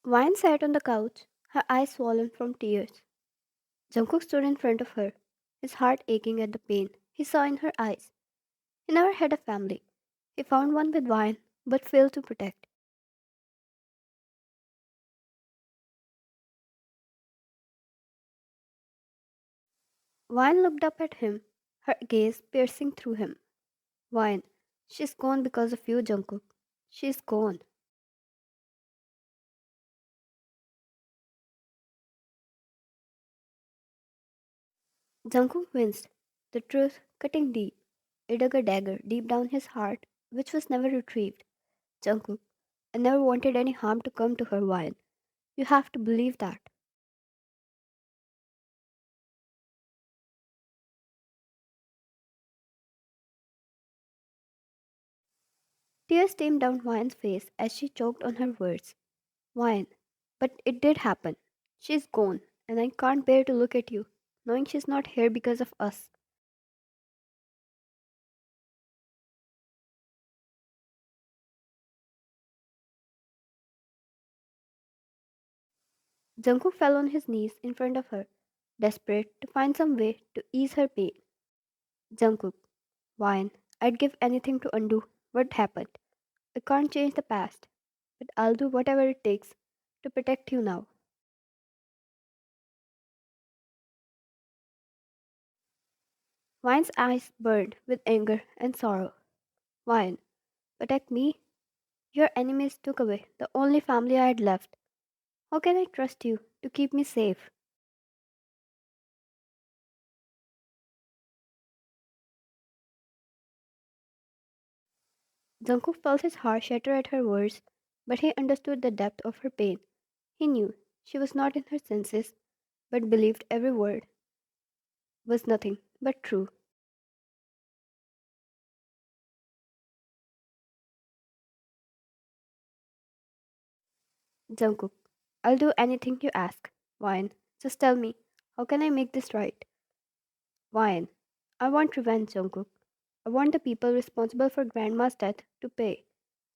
Vine sat on the couch, her eyes swollen from tears. Jungkook stood in front of her, his heart aching at the pain he saw in her eyes. He never had a family. He found one with Vine, but failed to protect. Vine looked up at him, her gaze piercing through him. Vine, she's gone because of you, Jungkook. She's gone. Jungkook winced, the truth cutting deep. It dug a dagger deep down his heart, which was never retrieved. Jungkook, I never wanted any harm to come to her, Vine. You have to believe that. Tears streamed down Vine's face as she choked on her words. Vine, but it did happen. She's gone, and I can't bear to look at you, knowing she's not here because of us. Jungkook fell on his knees in front of her, desperate to find some way to ease her pain. Jungkook, Vine, I'd give anything to undo what happened. I can't change the past, but I'll do whatever it takes to protect you now. Vine's eyes burned with anger and sorrow. Vine, protect me? Your enemies took away the only family I had left. How can I trust you to keep me safe? Jungkook felt his heart shatter at her words, but he understood the depth of her pain. He knew she was not in her senses, but believed every word was nothing but true. Jungkook, I'll do anything you ask. Vine, just tell me, how can I make this right? Vine, I want revenge, Jungkook. I want the people responsible for Grandma's death to pay.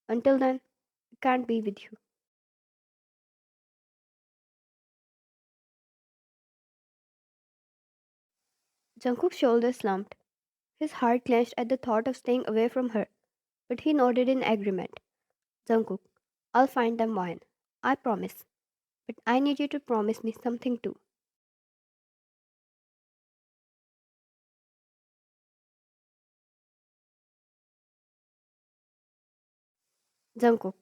Until then, I can't be with you. Jungkook's shoulders slumped. His heart clenched at the thought of staying away from her, but he nodded in agreement. Jungkook, I'll find them, Vine. I promise. But I need you to promise me something too. Jungkook,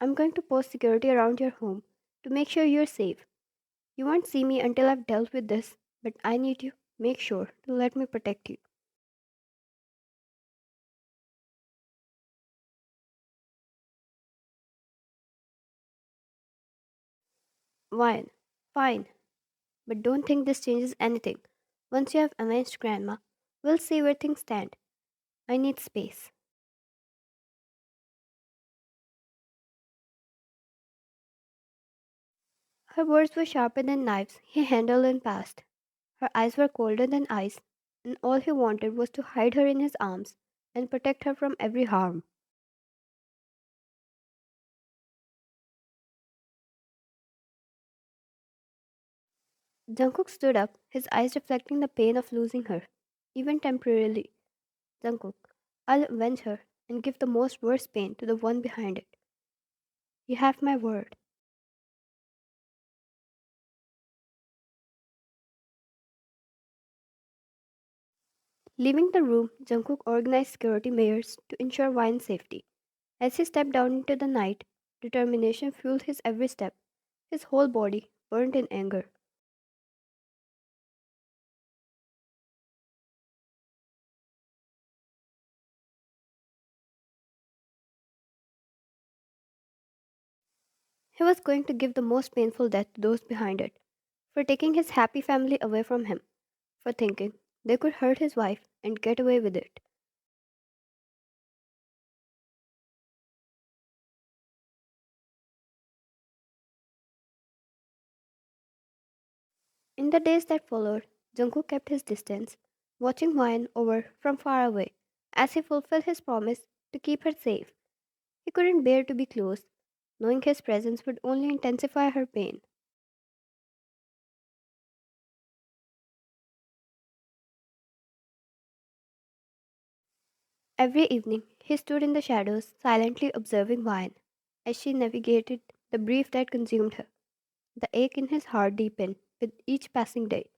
I'm going to post security around your home to make sure you're safe. You won't see me until I've dealt with this, but I need you. Make sure to let me protect you. Fine, fine, but don't think this changes anything. Once you have avenged Grandma, we'll see where things stand. I need space. Her words were sharper than knives he handled and passed. Her eyes were colder than ice, and all he wanted was to hide her in his arms and protect her from every harm. Jungkook stood up, his eyes reflecting the pain of losing her, even temporarily. Jungkook, I'll avenge her and give the most worst pain to the one behind it. You have my word. Leaving the room, Jungkook organized security measures to ensure Vine's safety. As he stepped down into the night, determination fueled his every step. His whole body burned in anger. He was going to give the most painful death to those behind it, for taking his happy family away from him, for thinking they could hurt his wife and get away with it. In the days that followed, Jungkook kept his distance, watching Hwan over from far away as he fulfilled his promise to keep her safe. He couldn't bear to be close, knowing his presence would only intensify her pain. Every evening, he stood in the shadows, silently observing Vine as she navigated the grief that consumed her. The ache in his heart deepened with each passing day,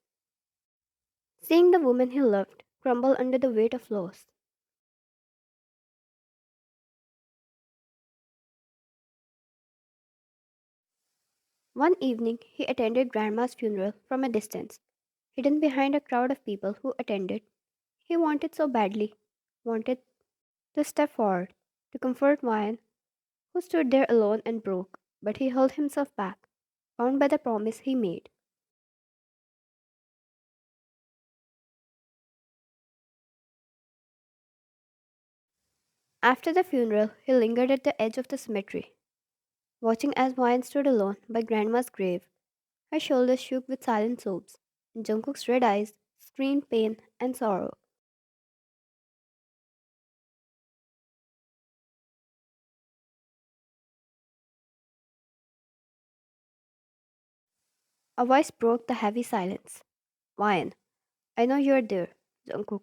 seeing the woman he loved crumble under the weight of loss. One evening, he attended Grandma's funeral from a distance, hidden behind a crowd of people who attended. He wanted so badly, wanted to step forward, to comfort Vine, who stood there alone and broke, but he held himself back, bound by the promise he made. After the funeral, he lingered at the edge of the cemetery, watching as Vine stood alone by Grandma's grave. Her shoulders shook with silent sobs, and Jungkook's red eyes screamed pain and sorrow. A voice broke the heavy silence. Vine, I know you're there, Jungkook.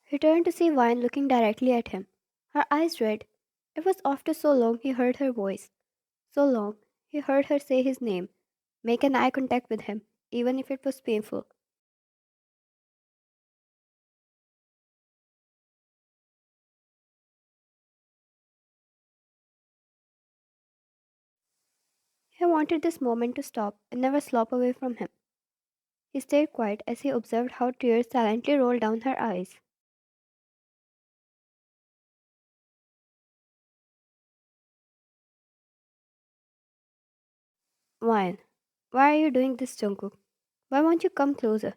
He turned to see Vine looking directly at him, her eyes red. It was after so long he heard her voice, so long he heard her say his name, make an eye contact with him, even if it was painful. He wanted this moment to stop and never slop away from him. He stayed quiet as he observed how tears silently rolled down her eyes. Vine, why are you doing this, Jungkook? Why won't you come closer?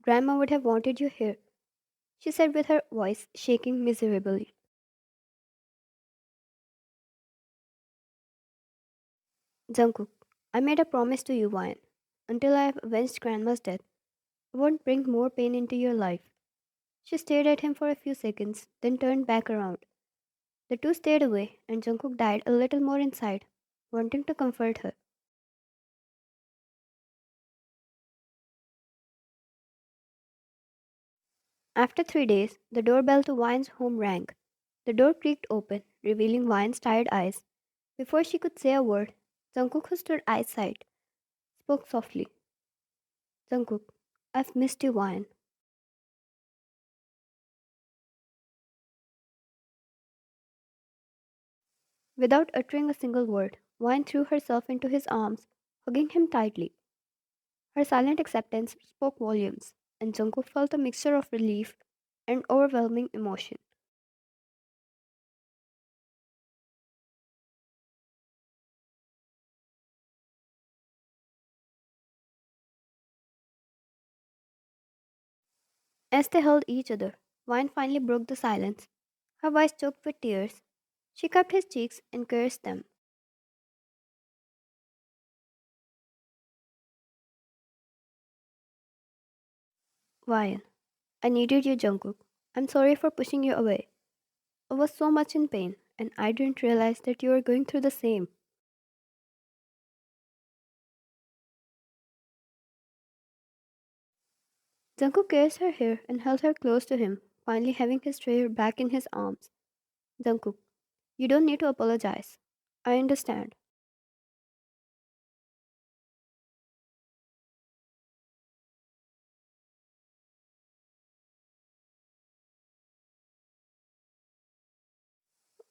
Grandma would have wanted you here, she said with her voice shaking miserably. Jungkook, I made a promise to you, Vine. Until I have avenged Grandma's death, I won't bring more pain into your life. She stared at him for a few seconds, then turned back around. The two stayed away, and Jungkook died a little more inside, wanting to comfort her. After 3 days, the doorbell to Vine's home rang. The door creaked open, revealing Vine's tired eyes. Before she could say a word, Jungkook, who stood outside, spoke softly. Jungkook, I've missed you, Vine. Without uttering a single word, Vine threw herself into his arms, hugging him tightly. Her silent acceptance spoke volumes, and Jungkook felt a mixture of relief and overwhelming emotion. As they held each other, Vine finally broke the silence. Her voice choked with tears. She cupped his cheeks and caressed them. Vine, I needed you, Jungkook. I'm sorry for pushing you away. I was so much in pain, and I didn't realize that you were going through the same. Jungkook caressed her hair and held her close to him, finally having his tray back in his arms. Jungkook, you don't need to apologize. I understand.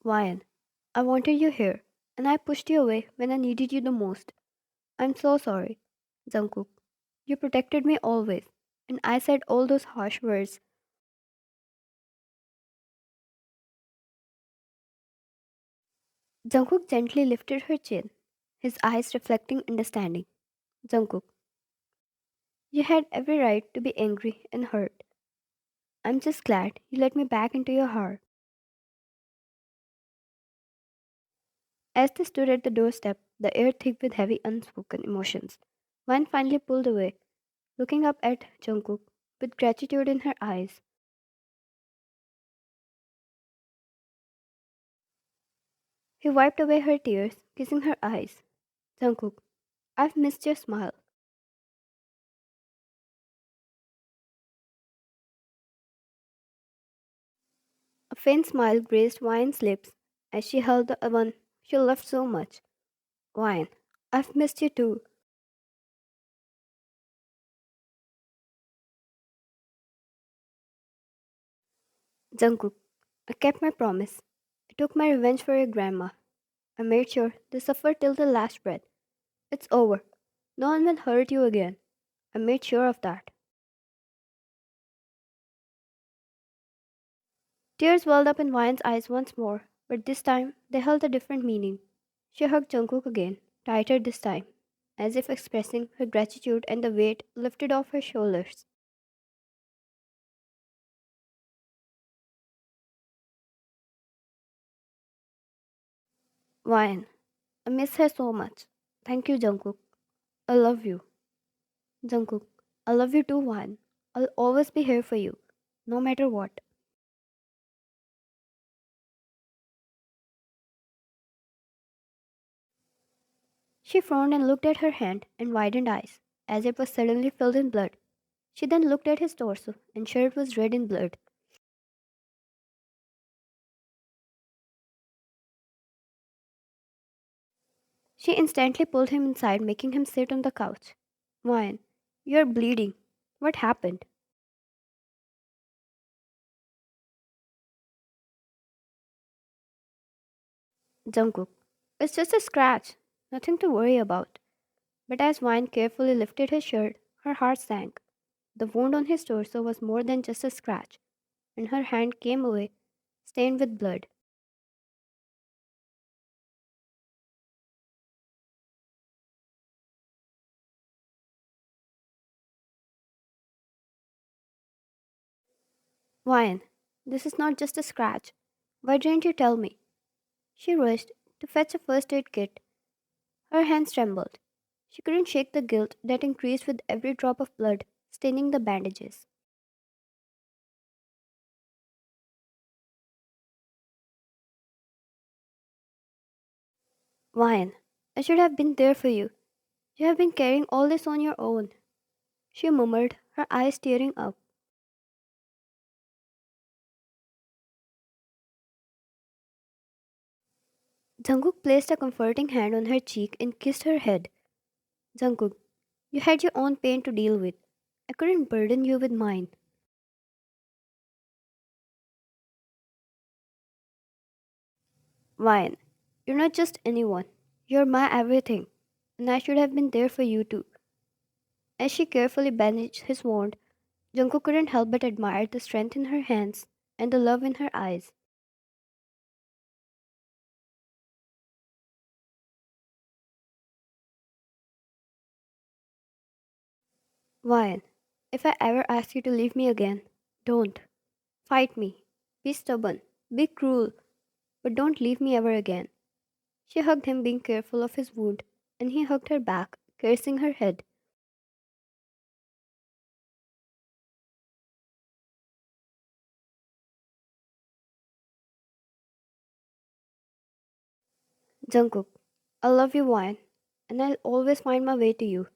Ryan, I wanted you here, and I pushed you away when I needed you the most. I'm so sorry. Jungkook, you protected me always, and I said all those harsh words. Jungkook gently lifted her chin, his eyes reflecting understanding. Jungkook, you had every right to be angry and hurt. I'm just glad you let me back into your heart. As they stood at the doorstep, the air thick with heavy unspoken emotions, Wan finally pulled away, looking up at Jungkook. with gratitude in her eyes. He wiped away her tears, kissing her eyes. Jungkook, I've missed your smile. A faint smile graced Wine's lips as she held the one she loved so much. Wine, I've missed you too. Jungkook, I kept my promise. I took my revenge for your grandma. I made sure they suffered till the last breath. It's over. No one will hurt you again. I made sure of that. Tears welled up in Wine's eyes once more, but this time they held a different meaning. She hugged Jungkook again, tighter this time, as if expressing her gratitude and the weight lifted off her shoulders. Wine, I miss her so much. Thank you, Jungkook. I love you. Jungkook, I love you too, Wine. I'll always be here for you, no matter what. She frowned and looked at her hand and widened eyes, as it was suddenly filled in blood. She then looked at his torso, and sure it was red in blood. She instantly pulled him inside, making him sit on the couch. Wine, you're bleeding. What happened? Jungkook, it's just a scratch. Nothing to worry about. But as Wine carefully lifted his shirt, her heart sank. The wound on his torso was more than just a scratch, and her hand came away, stained with blood. Wine, this is not just a scratch. Why didn't you tell me? She rushed to fetch a first aid kit. Her hands trembled. She couldn't shake the guilt that increased with every drop of blood staining the bandages. Wine, I should have been there for you. You have been carrying all this on your own, she murmured, her eyes tearing up. Jungkook placed a comforting hand on her cheek and kissed her head. Jungkook, you had your own pain to deal with. I couldn't burden you with mine. Wine, you're not just anyone. You're my everything, and I should have been there for you too. As she carefully bandaged his wound, Jungkook couldn't help but admire the strength in her hands and the love in her eyes. Wine, if I ever ask you to leave me again, don't. Fight me. Be stubborn. Be cruel. But don't leave me ever again. She hugged him, being careful of his wound, and he hugged her back, caressing her head. Jungkook, I love you, Wine, and I'll always find my way to you.